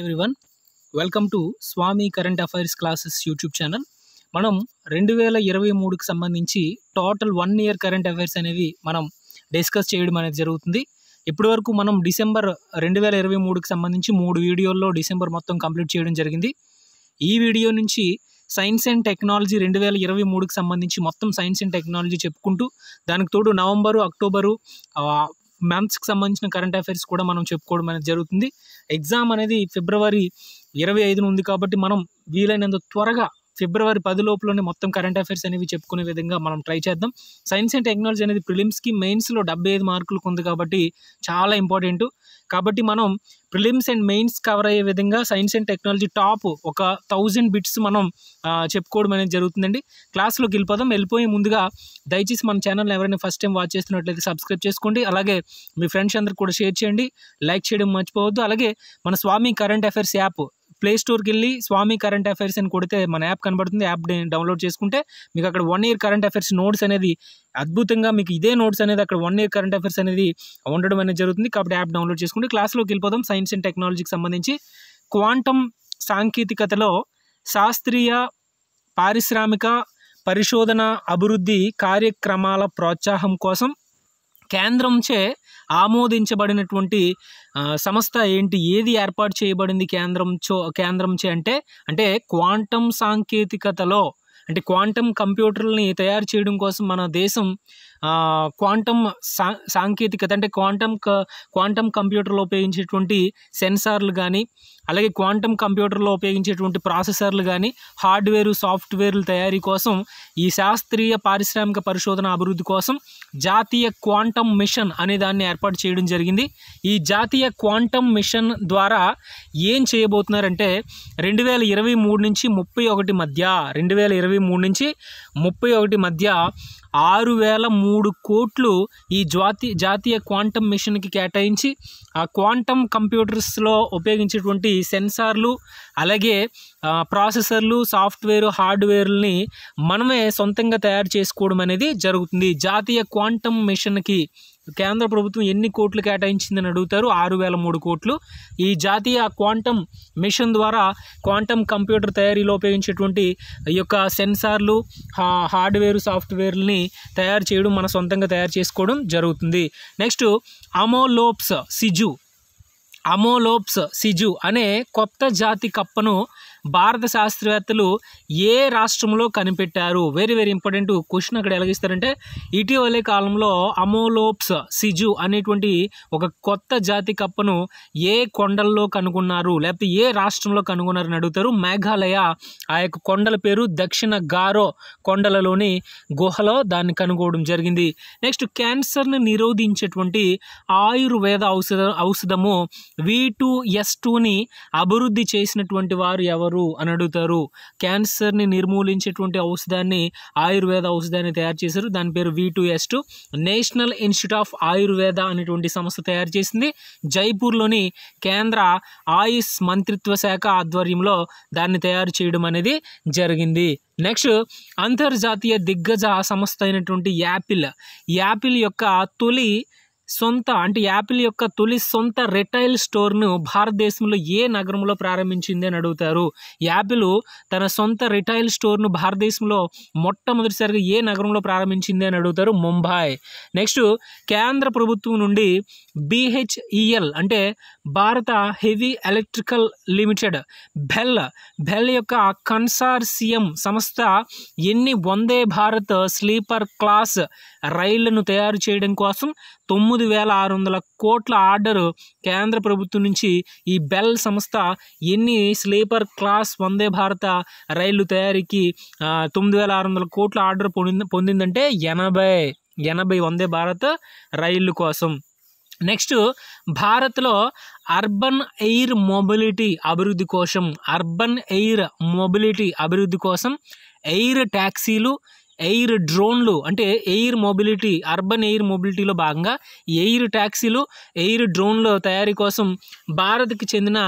Everyone, welcome to Swami current affairs classes YouTube channel. మనం 2023కి సంబంధించి టోటల్ 1 ఇయర్ కరెంట్ అఫైర్స్ అనేవి మనం డిస్కస్ చేయడం అనేది జరుగుతుంది. ఇప్పటి వరకు మనం డిసెంబర్ 2023కి సంబంధించి 3 వీడియోల్లో డిసెంబర్ మొత్తం కంప్లీట్ చేయడం జరిగింది. ఈ వీడియో నుంచి సైన్స్ అండ్ టెక్నాలజీ 2023కి సంబంధించి మొత్తం సైన్స్ అండ్ టెక్నాలజీ చెప్పుకుంటూ దానికి తోడు నవంబరు, అక్టోబరు మంత్స్కి సంబంధించిన కరెంట్ అఫైర్స్ కూడా మనం చెప్పుకోవడం అనేది జరుగుతుంది. ఎగ్జామ్ అనేది ఫిబ్రవరి 25 ఉంది కాబట్టి మనం వీలైనంత త్వరగా ఫిబ్రవరి 10 లోపలనే మొత్తం కరెంట్ అఫైర్స్ అనేవి చెప్పుకునే విధంగా మనం ట్రై చేద్దాం. సైన్స్ అండ్ టెక్నాలజీ అనేది ప్రిలిమ్స్కి, మెయిన్స్లో 75 మార్కులకు ఉంది కాబట్టి చాలా ఇంపార్టెంట్. కాబట్టి మనం ప్రిలిమ్స్ అండ్ మెయిన్స్ కవర్ అయ్యే విధంగా సైన్స్ అండ్ టెక్నాలజీ టాప్ ఒక 1000 బిట్స్ మనం చెప్పుకోవడం అనేది జరుగుతుందండి. క్లాస్లోకి వెళ్ళిపోయే ముందుగా దయచేసి మన ఛానల్ ఎవరైనా ఫస్ట్ టైం వాచ్ చేస్తున్నట్లయితే సబ్స్క్రైబ్ చేసుకోండి. అలాగే మీ ఫ్రెండ్స్ అందరికి కూడా షేర్ చేయండి, లైక్ చేయడం మర్చిపోవద్దు. అలాగే మన స్వామి కరెంట్ అఫైర్స్ యాప్ ప్లే స్టోర్కి వెళ్ళి స్వామి కరెంట్ అఫైర్స్ అని కొడితే మన యాప్ కనబడుతుంది. యాప్ డౌన్లోడ్ చేసుకుంటే మీకు అక్కడ 1 ఇయర్ కరెంట్ అఫైర్స్ నోట్స్ అనేది అద్భుతంగా మీకు ఇదే నోట్స్ అనేది అక్కడ 1 ఇయర్ కరెంట్ అఫైర్స్ అనేది ఉండడం అనేది జరుగుతుంది. కాబట్టి యాప్ డౌన్లోడ్ చేసుకుంటే క్లాస్లోకి వెళ్ళిపోదాం. సైన్స్ అండ్ టెక్నాలజీకి సంబంధించి క్వాంటమ్ సాంకేతికతలో శాస్త్రీయ, పారిశ్రామిక, పరిశోధన, అభివృద్ధి కార్యక్రమాల ప్రోత్సాహం కోసం కేంద్రంచే ఆమోదించబడినటువంటి సంస్థ ఏంటి? ఏది ఏర్పాటు చేయబడింది కేంద్రంచే అంటే క్వాంటమ్ సాంకేతికతలో, అంటే క్వాంటమ్ కంప్యూటర్లని తయారు చేయడం కోసం మన దేశం క్వాంటమ్ సాంకేతికత అంటే క్వాంటమ్ కంప్యూటర్లో ఉపయోగించేటువంటి సెన్సార్లు కానీ, అలాగే క్వాంటమ్ కంప్యూటర్లో ఉపయోగించేటువంటి ప్రాసెసర్లు కానీ, హార్డ్వేరు, సాఫ్ట్వేర్ల తయారీ కోసం ఈ శాస్త్రీయ, పారిశ్రామిక, పరిశోధన, అభివృద్ధి కోసం జాతీయ క్వాంటమ్ మిషన్ అనే దాన్ని ఏర్పాటు చేయడం జరిగింది. ఈ జాతీయ క్వాంటమ్ మిషన్ ద్వారా ఏం చేయబోతున్నారంటే 2023 నుంచి 31 మధ్య 6003 కోట్లు ఈ జాతీయ క్వాంటమ్ మిషన్కి కేటాయించి ఆ క్వాంటమ్ కంప్యూటర్స్లో ఉపయోగించేటువంటి సెన్సార్లు, అలాగే ప్రాసెసర్లు, సాఫ్ట్వేర్, హార్డ్వేర్ని మనమే సొంతంగా తయారు చేసుకోవడం అనేది జరుగుతుంది. జాతీయ క్వాంటమ్ మిషన్కి కేంద్ర ప్రభుత్వం ఎన్ని కోట్లు కేటాయించిందని అడుగుతారు. 6003 కోట్లు. ఈ జాతీయ క్వాంటమ్ మిషన్ ద్వారా క్వాంటమ్ కంప్యూటర్ తయారీలో ఉపయోగించేటువంటి ఈ యొక్క సెన్సార్లు, హార్డ్వేర్, సాఫ్ట్వేర్ని తయారు చేయడం, మన సొంతంగా తయారు చేసుకోవడం జరుగుతుంది. నెక్స్ట్ అమోలోప్స్ సిజు అనే కొత్త జాతి కప్పను భారత శాస్త్రవేత్తలు ఏ రాష్ట్రంలో కనిపెట్టారు? వెరీ వెరీ ఇంపార్టెంట్ క్వశ్చన్ అక్కడ ఎలాగిస్తారంటే, ఇటీవలే కాలంలో అమోలోప్స్ సిజు అనేటువంటి ఒక కొత్త జాతి కప్పను ఏ కొండల్లో కనుగొన్నారు, లేకపోతే ఏ రాష్ట్రంలో కనుగొన్నారని అడుగుతారు. మేఘాలయ, ఆ యొక్క కొండల పేరు దక్షిణ గారో కొండలలోని గుహలో దాన్ని కనుగొనడం జరిగింది. నెక్స్ట్ క్యాన్సర్ని నిరోధించేటువంటి ఆయుర్వేద ఔషధము V2S2ని అభివృద్ధి చేసినటువంటి వారు ఎవరు అని అడుగుతారు. క్యాన్సర్ని నిర్మూలించేటువంటి ఔషధాన్ని, ఆయుర్వేద ఔషధాన్ని తయారు చేశారు. దాని పేరు V2S2. National institute of Ayurveda అనేటువంటి సంస్థ తయారు చేసింది. జైపూర్లోని కేంద్ర ఆయుష్ మంత్రిత్వ శాఖ ఆధ్వర్యంలో దాన్ని తయారు చేయడం అనేది జరిగింది. నెక్స్ట్ అంతర్జాతీయ దిగ్గజ సంస్థ అయినటువంటి యాపిల్ యొక్క తొలి సొంత రిటైల్ స్టోర్ను భారతదేశంలో ఏ నగరంలో ప్రారంభించింది అని అడుగుతారు. యాపిల్ తన సొంత రిటైల్ స్టోర్ను భారతదేశంలో మొట్టమొదటిసారిగా ఏ నగరంలో ప్రారంభించింది అని అడుగుతారు. ముంబై. నెక్స్ట్ కేంద్ర ప్రభుత్వం నుండి BHEL అంటే భారత హెవీ ఎలక్ట్రికల్ లిమిటెడ్ బెల్ యొక్క కన్సార్సియం సంస్థ ఎన్ని వందే భారత్ స్లీపర్ క్లాస్ రైళ్లను తయారు చేయడం కోసం 9600 కోట్ల ఆర్డర్ కేంద్ర ప్రభుత్వం నుంచి ఈ బెల్ సంస్థ ఎన్ని స్లీపర్ క్లాస్ వందే భారత రైళ్లు తయారీకి 9600 కోట్ల ఆర్డర్ పొందిందంటే 80 వందే భారత్ రైళ్లు కోసం. నెక్స్ట్ భారత్లో అర్బన్ ఎయిర్ మొబిలిటీ అభివృద్ధి కోసం ఎయిర్ ట్యాక్సీలు, ఎయిర్ డ్రోన్లు అంటే అర్బన్ ఎయిర్ మొబిలిటీలో భాగంగా ఎయిర్ ట్యాక్సీలు, ఎయిర్ డ్రోన్ల తయారీ కోసం భారత్కి చెందిన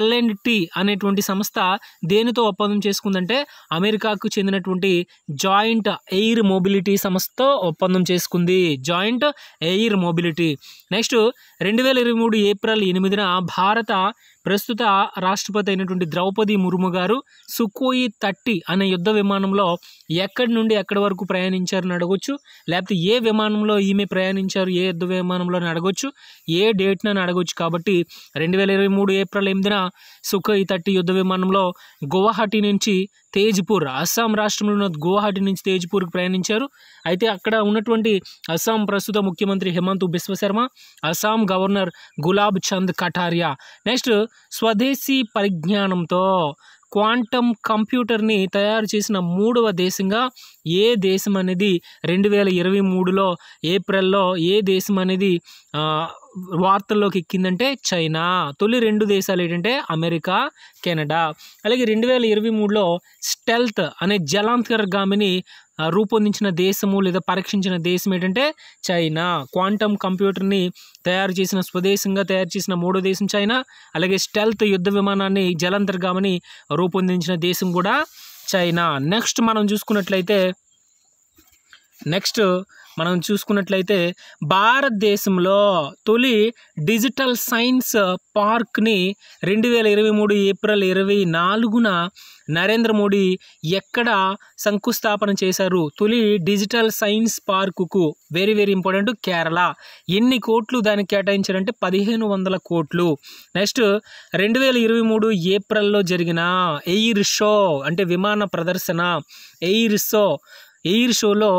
L&T అనేటువంటి సంస్థ దేనితో ఒప్పందం చేసుకుందంటే అమెరికాకు చెందినటువంటి జాయింట్ ఎయిర్ మొబిలిటీ సంస్థతో ఒప్పందం చేసుకుంది. నెక్స్ట్ 2023 ఏప్రిల్ 8న భారత ప్రస్తుత రాష్ట్రపతి అయినటువంటి ద్రౌపది ముర్ము గారు సుఖోయి 30 అనే యుద్ధ విమానంలో ఎక్కడి నుండి ఎక్కడి వరకు ప్రయాణించారని అడగొచ్చు, లేకపోతే ఏ విమానంలో ఈమె ప్రయాణించారు, ఏ యుద్ధ విమానంలో అని అడగొచ్చు, ఏ డేట్నని అడగొచ్చు. కాబట్టి 2023 ఏప్రిల్ 8న సుఖోయి 30 యుద్ధ విమానంలో గువాహటి నుంచి తేజ్పూర్, అస్సాం రాష్ట్రంలో ఉన్న గువాహటి నుంచి తేజ్పూర్కి ప్రయాణించారు. అయితే అక్కడ ఉన్నటువంటి అస్సాం ప్రస్తుత ముఖ్యమంత్రి హిమంత బిశ్వ శర్మ, అస్సాం గవర్నర్ గులాబ్ చంద్ కటారియా. నెక్స్ట్, స్వదేశీ పరిజ్ఞానంతో క్వాంటమ్ కంప్యూటర్ని తయారు చేసిన 3వ దేశంగా ఏ దేశం అనేది 2023లో ఏప్రిల్లో ఏ దేశం అనేది వార్తల్లోకి ఎక్కిందంటే చైనా. తొలి 2 దేశాలు ఏంటంటే అమెరికా, కెనడా. అలాగే 2023లో స్టెల్త్ అనే జలాంతర్గామిని రూపొందించిన దేశము లేదా పరీక్షించిన దేశం ఏంటంటే చైనా. క్వాంటమ్ కంప్యూటర్ని తయారు చేసిన స్వదేశంగా తయారు చేసిన 3వ దేశం చైనా. అలాగే స్టెల్త్ యుద్ధ విమానాన్ని జలాంతర్గామిని రూపొందించిన దేశం కూడా చైనా. నెక్స్ట్ మనం చూసుకున్నట్లయితే భారతదేశంలో తొలి డిజిటల్ సైన్స్ పార్క్ని 2023 ఏప్రిల్ 24న నరేంద్ర మోడీ ఎక్కడ శంకుస్థాపన చేశారు? తొలి డిజిటల్ సైన్స్ పార్కుకు వెరీ వెరీ ఇంపార్టెంట్, కేరళ. ఎన్ని కోట్లు దానికి కేటాయించారంటే 1500 కోట్లు. నెక్స్ట్, 2023 ఏప్రిల్లో జరిగిన ఎయిర్ షో అంటే విమాన ప్రదర్శన, ఎయిర్ షోలో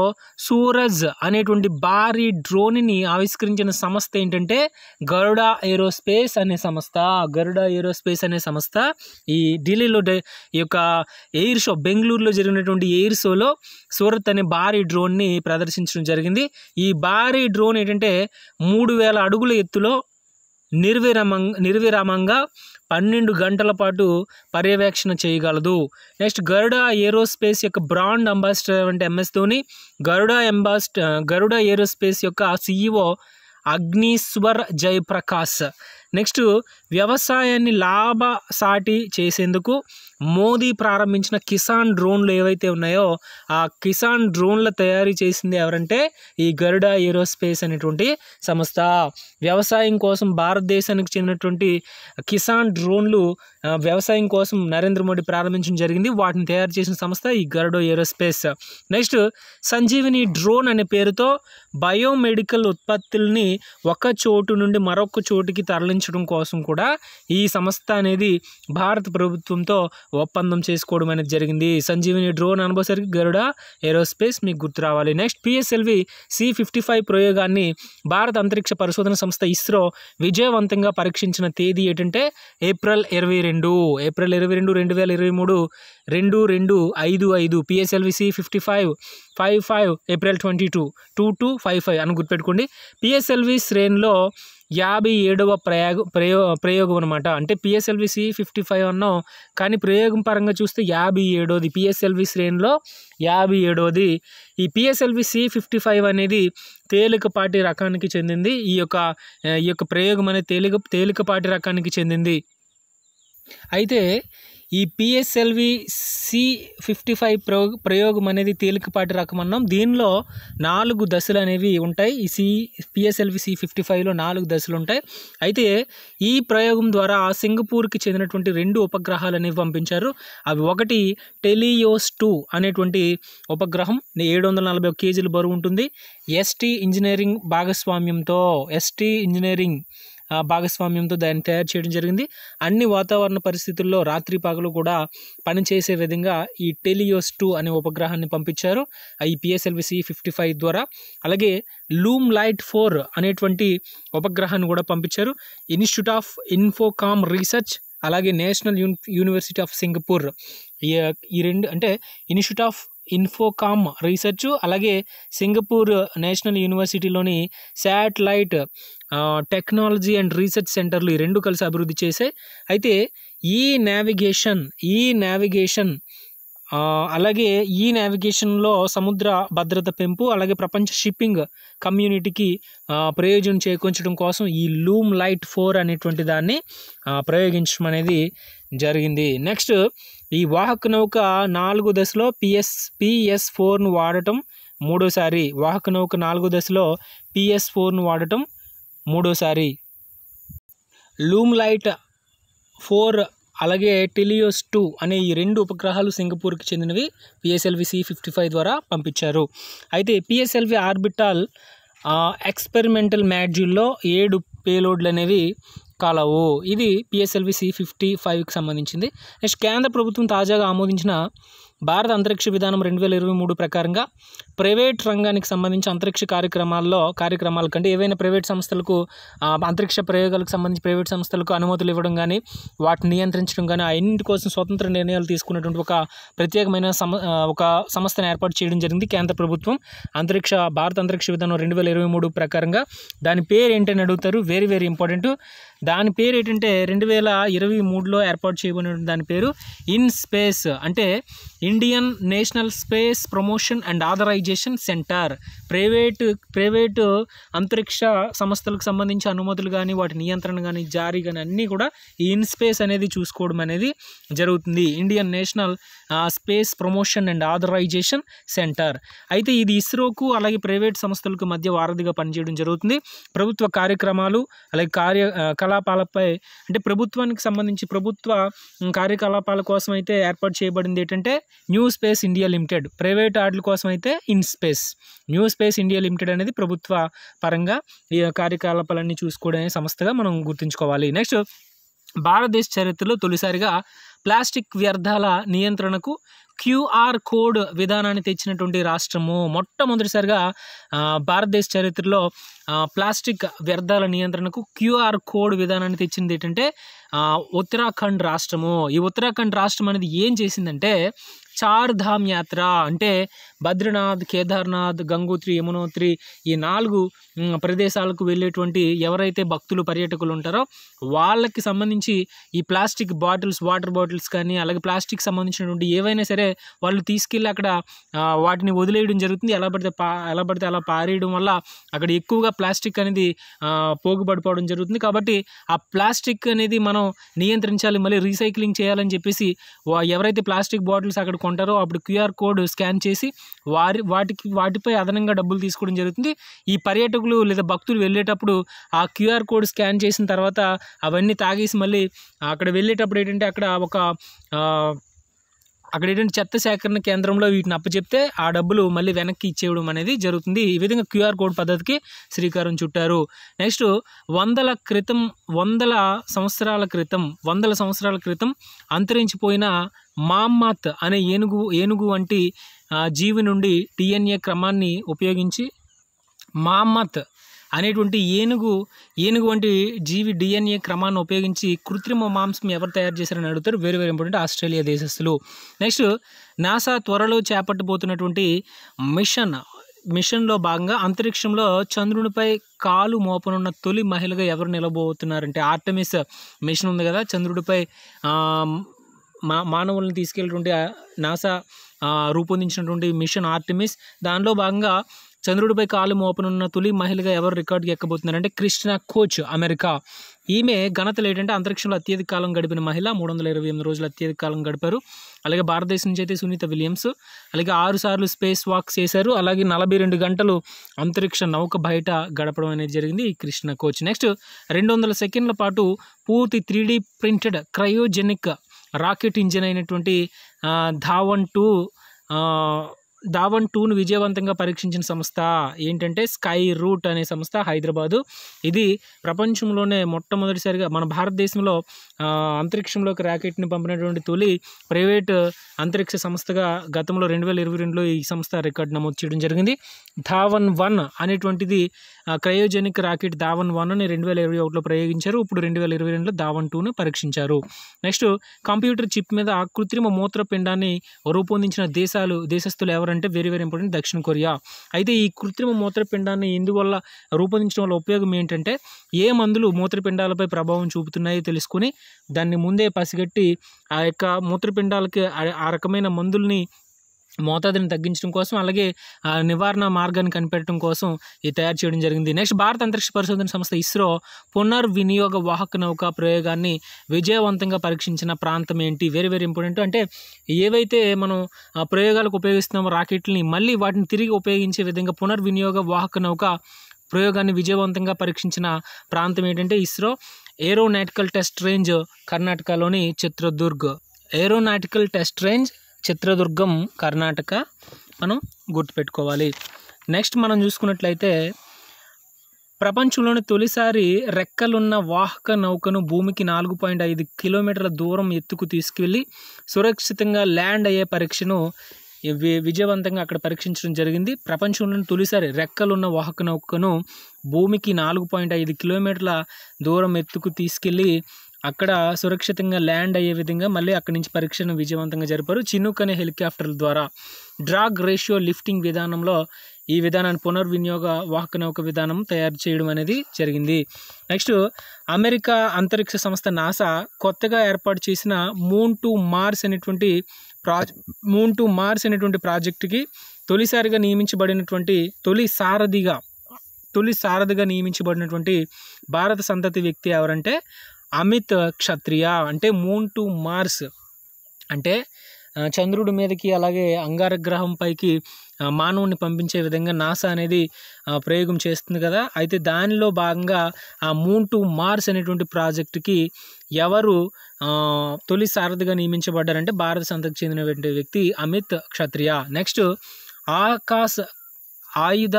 సూరజ్ అనేటువంటి భారీ డ్రోన్ని ఆవిష్కరించిన సంస్థ ఏంటంటే గరుడా ఏరోస్పేస్ అనే సంస్థ. ఈ ఢిల్లీలో ఈ యొక్క ఎయిర్ షో, బెంగళూరులో జరిగినటువంటి ఎయిర్ షోలో సూరత్ అనే భారీ డ్రోన్ని ప్రదర్శించడం జరిగింది. ఈ భారీ డ్రోన్ ఏంటంటే 3000 అడుగుల ఎత్తులో నిర్విరామంగా 12 గంటల పాటు పర్యవేక్షణ చేయగలదు. నెక్స్ట్, గరుడా ఏరోస్పేస్ యొక్క బ్రాండ్ అంబాసిడర్ అంటే ఎంఎస్ ధోని. గరుడా ఏరోస్పేస్ యొక్క CEO అగ్నీశ్వర్ జయప్రకాష్. నెక్స్ట్, వ్యవసాయాన్ని లాభసాటి చేసేందుకు మోదీ ప్రారంభించిన కిసాన్ డ్రోన్లు ఏవైతే ఉన్నాయో ఆ కిసాన్ డ్రోన్ల తయారీ చేసింది ఎవరంటే ఈ గరుడా ఏరోస్పేస్ అనేటువంటి సంస్థ. వ్యవసాయం కోసం భారతదేశానికి చెందినటువంటి కిసాన్ డ్రోన్లు వ్యవసాయం కోసం నరేంద్ర మోడీ ప్రారంభించడం జరిగింది. వాటిని తయారు చేసిన సంస్థ ఈ Garuda aerospace. Next, Sanjeevini drone అనే పేరుతో బయోమెడికల్ ఉత్పత్తుల్ని ఒక చోటు నుండి మరొక చోటుకి తరలించడం కోసం కూడా ఈ సంస్థ అనేది భారత ప్రభుత్వంతో ఒప్పందం చేసుకోవడం అనేది జరిగింది. సంజీవిని డ్రోన్ అనుభవసరికి గరుడా ఏరోస్పేస్ మీకు గుర్తు రావాలి. నెక్స్ట్, PSLV C-55 ప్రయోగాన్ని భారత అంతరిక్ష పరిశోధన సంస్థ ఇస్రో విజయవంతంగా పరీక్షించిన తేదీ ఏంటంటే ఏప్రిల్ 22, 2023 2255. PSLV C-55 55 ఏప్రిల్ 22 అని గుర్తుపెట్టుకోండి. PSLV శ్రేణిలో 57వ ప్రయోగం అనమాట. అంటే PSLV C-55 అన్నాం, కానీ ప్రయోగం పరంగా చూస్తే 57వది. PSLV శ్రేణిలో 57వది. ఈ PSLV C-55 అనేది తేలికపాటి రకానికి చెందింది. ఈ యొక్క ప్రయోగం అనేది తేలికపాటి రకానికి చెందింది. అయితే ఈ PSLV C-55 ప్రయోగం అనేది తేలికపాటి రకం అన్నాం. దీనిలో 4 దశలు అనేవి ఉంటాయి. ఈ PSLV C-55లో 4 దశలు ఉంటాయి. అయితే ఈ ప్రయోగం ద్వారా సింగపూర్కి చెందినటువంటి 2 ఉపగ్రహాలు అనేవి పంపించారు. అవి ఒకటి టెలియోస్ 2 అనేటువంటి ఉపగ్రహం 741 కేజీల బరువు ఉంటుంది. ST ఇంజనీరింగ్ భాగస్వామ్యంతో దాన్ని తయారు చేయడం జరిగింది. అన్ని వాతావరణ పరిస్థితుల్లో రాత్రి పగలు కూడా పనిచేసే విధంగా ఈ టెలియోస్ 2 అనే ఉపగ్రహాన్ని పంపించారు ఈ PSLV C-55 ద్వారా. అలాగే లూమ్ లైట్ 4 అనేటువంటి ఉపగ్రహాన్ని కూడా పంపించారు. ఇన్స్టిట్యూట్ ఆఫ్ ఇన్ఫోకామ్ రీసెర్చ్ అలాగే నేషనల్ యూనివర్సిటీ ఆఫ్ సింగపూర్ ఈ రెండు అంటే ఇన్స్టిట్యూట్ ఆఫ్ ఇన్ఫోకామ్ రీసెర్చ్ అలాగే సింగపూర్ నేషనల్ యూనివర్సిటీలోని శాటిలైట్ టెక్నాలజీ అండ్ రీసెర్చ్ సెంటర్లు ఈ రెండు కలిసి అభివృద్ధి చేశాయి. అయితే ఈ నావిగేషన్లో సముద్ర భద్రత పెంపు అలాగే ప్రపంచ షిప్పింగ్ కమ్యూనిటీకి ప్రయోజనం చేకూర్చడం కోసం ఈ లూమ్ లైట్ 4 అనేటువంటి దాన్ని ప్రయోగించడం అనేది జరిగింది. నెక్స్ట్, ఈ వాహక నౌక 4 దశలో PS4ను వాడటం మూడోసారి. వాహక నౌక 4 దశలో PS4ను వాడటం మూడోసారి. లూమ్ లైట్ 4 అలాగే టెలియోస్ 2 అనే ఈ 2 ఉపగ్రహాలు సింగపూర్కి చెందినవి పిఎస్ఎల్వి C55 ద్వారా పంపించారు. అయితే పిఎస్ఎల్వి ఆర్బిటాల్ ఎక్స్పెరిమెంటల్ మాడ్యూల్లో 7 పేలోడ్లు అనేవి కలవు. ఇది పిఎస్ఎల్వి C55కి సంబంధించింది. నెక్స్ట్ కేంద్ర ప్రభుత్వం తాజాగా ఆమోదించిన భారత అంతరిక్ష విధానం 2023 ప్రకారంగా ప్రైవేట్ రంగానికి సంబంధించి అంతరిక్ష కార్యక్రమాల కంటే ఏవైనా ప్రైవేట్ సంస్థలకు అంతరిక్ష ప్రయోగాలకు సంబంధించి ప్రైవేట్ సంస్థలకు అనుమతులు ఇవ్వడం కానీ వాటిని నియంత్రించడం కానీ అన్నింటి కోసం స్వతంత్ర నిర్ణయాలు తీసుకున్నటువంటి ఒక ప్రత్యేకమైన ఒక సంస్థను ఏర్పాటు చేయడం జరిగింది కేంద్ర ప్రభుత్వం. భారత అంతరిక్ష విధానం 2023 ప్రకారంగా దాని పేరు ఏంటని అడుగుతారు. Very very important. దాని పేరు ఏంటంటే 2023లో ఏర్పాటు చేయబడిన దాని పేరు ఇన్ స్పేస్, అంటే Indian national space promotion and authorisation Centre. Private అంతరిక్ష సంస్థలకు సంబంధించి అనుమతులు కానీ వాటి నియంత్రణ కానీ జారీ కానీ అన్నీ కూడా ఈ ఇన్ స్పేస్ అనేది చూసుకోవడం అనేది జరుగుతుంది. Indian national space promotion and authorisation centre. అయితే ఇది ఇస్రోకు అలాగే ప్రైవేట్ సంస్థలకు మధ్య వారధిగా పనిచేయడం జరుగుతుంది. ప్రభుత్వ కార్యక్రమాలు అలాగే కలాపాలపై, అంటే ప్రభుత్వానికి సంబంధించి ప్రభుత్వ కార్యకలాపాల కోసం అయితే ఏర్పాటు చేయబడింది ఏంటంటే new space India limited. Private వాటి కోసం అయితే in space. New space India limited అనేది ప్రభుత్వ పరంగా ఈ కార్యకలాపాలన్నీ చూసుకోవడం సంస్థగా మనం గుర్తుంచుకోవాలి. నెక్స్ట్, భారతదేశ చరిత్రలో తొలిసారిగా ప్లాస్టిక్ వ్యర్థాల నియంత్రణకు QR కోడ్ విధానాన్ని తెచ్చినటువంటి రాష్ట్రము. మొట్టమొదటిసారిగా భారతదేశ చరిత్రలో ప్లాస్టిక్ వ్యర్థాల నియంత్రణకు QR కోడ్ విధానాన్ని తెచ్చింది ఏంటంటే ఉత్తరాఖండ్ రాష్ట్రము. ఈ ఉత్తరాఖండ్ రాష్ట్రం అనేది ఏం చేసిందంటే చార్ధామ్ యాత్ర, అంటే బద్రీనాథ్, కేదార్నాథ్, గంగోత్రి, యమునోత్రి ఈ 4 ప్రదేశాలకు వెళ్ళేటువంటి ఎవరైతే భక్తులు పర్యాటకులు ఉంటారో వాళ్ళకి సంబంధించి ఈ ప్లాస్టిక్ బాటిల్స్, వాటర్ బాటిల్స్ కానీ అలాగే ప్లాస్టిక్ సంబంధించినటువంటి ఏవైనా సరే వాళ్ళు తీసుకెళ్ళి అక్కడ వాటిని వదిలేయడం జరుగుతుంది. ఎలా పడితే అలా పారేయడం వల్ల అక్కడ ఎక్కువగా ప్లాస్టిక్ అనేది పోగుపడిపోవడం జరుగుతుంది. కాబట్టి ఆ ప్లాస్టిక్ అనేది మనం నియంత్రించాలి, మళ్ళీ రీసైక్లింగ్ చేయాలని చెప్పేసి ఎవరైతే ప్లాస్టిక్ బాటిల్స్ అక్కడ కొంటారో అప్పుడు QR కోడ్ స్కాన్ చేసి వాటిపై అదనంగా డబ్బులు తీసుకోవడం జరుగుతుంది. ఈ పర్యాటకులు లేదా భక్తులు వెళ్ళేటప్పుడు ఆ QR కోడ్ స్కాన్ చేసిన తర్వాత అవన్నీ తాగేసి మళ్ళీ అక్కడ వెళ్ళేటప్పుడు ఏంటంటే అక్కడ ఏంటంటే చెత్త సేకరణ కేంద్రంలో వీటిని అప్పచెప్తే ఆ డబ్బులు మళ్ళీ వెనక్కి ఇచ్చేయడం అనేది జరుగుతుంది. ఈ విధంగా QR కోడ్ పద్ధతికి శ్రీకారం చుట్టారు. నెక్స్ట్, 100 సంవత్సరాల క్రితం అంతరించిపోయిన మామ్మత్ అనే ఏనుగు వంటి జీవి నుండి DNA క్రమాన్ని ఉపయోగించి మామ్మత్ అనేటువంటి ఏనుగు వంటి జీవి DNA క్రమాన్ని ఉపయోగించి కృత్రిమ మాంసం ఎవరు తయారు చేశారని అడుగుతారు. వెరీ వెరీ ఇంపార్టెంట్, ఆస్ట్రేలియా దేశస్తులు. నెక్స్ట్, నాసా త్వరలో చేపట్టబోతున్నటువంటి మిషన్లో భాగంగా అంతరిక్షంలో చంద్రునిపై కాలు మోపనున్న తొలి మహిళగా ఎవరు నిలబోతున్నారంటే ఆర్టెమిస్ మిషన్ ఉంది కదా, చంద్రుడిపై మానవులను తీసుకెళ్ళినటువంటి నాసా రూపొందించినటువంటి మిషన్ ఆర్టెమిస్. దానిలో భాగంగా చంద్రుడిపై కాలు మోపనున్న తొలి మహిళగా ఎవరు రికార్డుకి ఎక్కబోతున్నారంటే క్రిస్టినా కోచ్, అమెరికా. ఈమె ఘనతలు ఏంటంటే అంతరిక్షంలో అత్యధిక కాలం గడిపిన మహిళ, 328 రోజులు అత్యధిక కాలం గడిపారు. అలాగే భారతదేశం నుంచి అయితే సునీత విలియమ్స్, అలాగే 6 సార్లు స్పేస్ వాక్ చేశారు. అలాగే 42 గంటలు అంతరిక్ష నౌక బయట గడపడం అనేది జరిగింది ఈ క్రిస్టినా కోచ్. నెక్స్ట్, 200 సెకండ్ల పాటు పూర్తి 3D printed cryogenic rocket engine అయినటువంటి ధావన్ 2ను విజయవంతంగా పరీక్షించిన సంస్థ ఏంటంటే స్కై రూట్ అనే సంస్థ, హైదరాబాదు. ఇది ప్రపంచంలోనే మొట్టమొదటిసారిగా మన భారతదేశంలో అంతరిక్షంలోకి రాకెట్ని పంపినటువంటి తొలి ప్రైవేట్ అంతరిక్ష సంస్థగా గతంలో 2022లో ఈ సంస్థ రికార్డు నమోదు చేయడం జరిగింది. ధావన్ 1 అనేటువంటిది క్రయోజెనిక్ రాకెట్ ధావన్ 1ని 2021లో ప్రయోగించారు. ఇప్పుడు 2022లో ధావన్ 2ను పరీక్షించారు. నెక్స్ట్, కంప్యూటర్ చిప్ మీద కృత్రిమ మూత్రపిండాన్ని రూపొందించిన దేశస్తులు ఎవరంటే వెరీ వెరీ ఇంపార్టెంట్, దక్షిణ కొరియా. అయితే ఈ కృత్రిమ మూత్రపిండాన్ని ఇందువల్ల రూపొందించడం వల్ల ఉపయోగం ఏంటంటే ఏ మందులు మూత్రపిండాలపై ప్రభావం చూపుతున్నాయో తెలుసుకుని దాన్ని ముందే పసిగట్టి ఆ యొక్క మూత్రపిండాలకి ఆ రకమైన మందుల్ని మోతాదుని తగ్గించడం కోసం అలాగే నివారణ మార్గాన్ని కనిపెట్టడం కోసం ఇది తయారు చేయడం జరిగింది. నెక్స్ట్, భారత అంతరిక్ష పరిశోధన సంస్థ ఇస్రో పునర్వినియోగ వాహక నౌక ప్రయోగాన్ని విజయవంతంగా పరీక్షించిన ప్రాంతం ఏంటి? Very very important. అంటే ఏవైతే మనం ప్రయోగాలకు ఉపయోగిస్తున్నామో రాకెట్లని మళ్ళీ వాటిని తిరిగి ఉపయోగించే విధంగా పునర్వినియోగ వాహక నౌక ప్రయోగాన్ని విజయవంతంగా పరీక్షించిన ప్రాంతం ఏంటంటే ఇస్రో. ఏరోనాటికల్ టెస్ట్ రేంజ్ కర్ణాటకలోని Chitradurga. Aeronautical test range Chitradurga Karnataka మనం గుర్తుపెట్టుకోవాలి. నెక్స్ట్ మనం చూసుకున్నట్లయితే ప్రపంచంలోని తొలిసారి రెక్కలున్న వాహక నౌకను భూమికి 4.5 కిలోమీటర్ల దూరం ఎత్తుకు తీసుకెళ్లి సురక్షితంగా ల్యాండ్ అయ్యే పరీక్షను విజయవంతంగా అక్కడ పరీక్షించడం జరిగింది. ప్రపంచంలోని తొలిసారి రెక్కలున్న వాహక నౌకను భూమికి 4.5 కిలోమీటర్ల దూరం ఎత్తుకు తీసుకెళ్లి అక్కడ సురక్షితంగా ల్యాండ్ అయ్యే విధంగా మళ్ళీ అక్కడి నుంచి పరీక్షను విజయవంతంగా జరిపారు. చినుక్ అనే హెలికాప్టర్ల ద్వారా డ్రాగ్ రేషియో లిఫ్టింగ్ విధానంలో ఈ విధానాన్ని పునర్వినియోగ వాహక నౌక విధానం తయారు చేయడం అనేది జరిగింది. నెక్స్ట్ అమెరికా అంతరిక్ష సంస్థ నాసా కొత్తగా ఏర్పాటు చేసిన మూన్ టు మార్స్ అనేటువంటి ప్రాజెక్టుకి తొలిసారిగా నియమించబడినటువంటి తొలి సారథిగా నియమించబడినటువంటి భారత సంతతి వ్యక్తి ఎవరంటే అమిత్ క్షత్రియ. అంటే మూన్ టు మార్స్ అంటే చంద్రుడి మీదకి అలాగే అంగారగ్రహం పైకి మానవుని పంపించే విధంగా నాసా అనేది ప్రయోగం చేస్తుంది కదా. అయితే దానిలో భాగంగా ఆ మూన్ టు మార్స్ అనేటువంటి ప్రాజెక్టుకి ఎవరు తొలి సారథిగా నియమించబడ్డారంటే భారత సంతతికి చెందినటువంటి వ్యక్తి అమిత్ క్షత్రియ. నెక్స్ట్ ఆకాశ ఆయుధ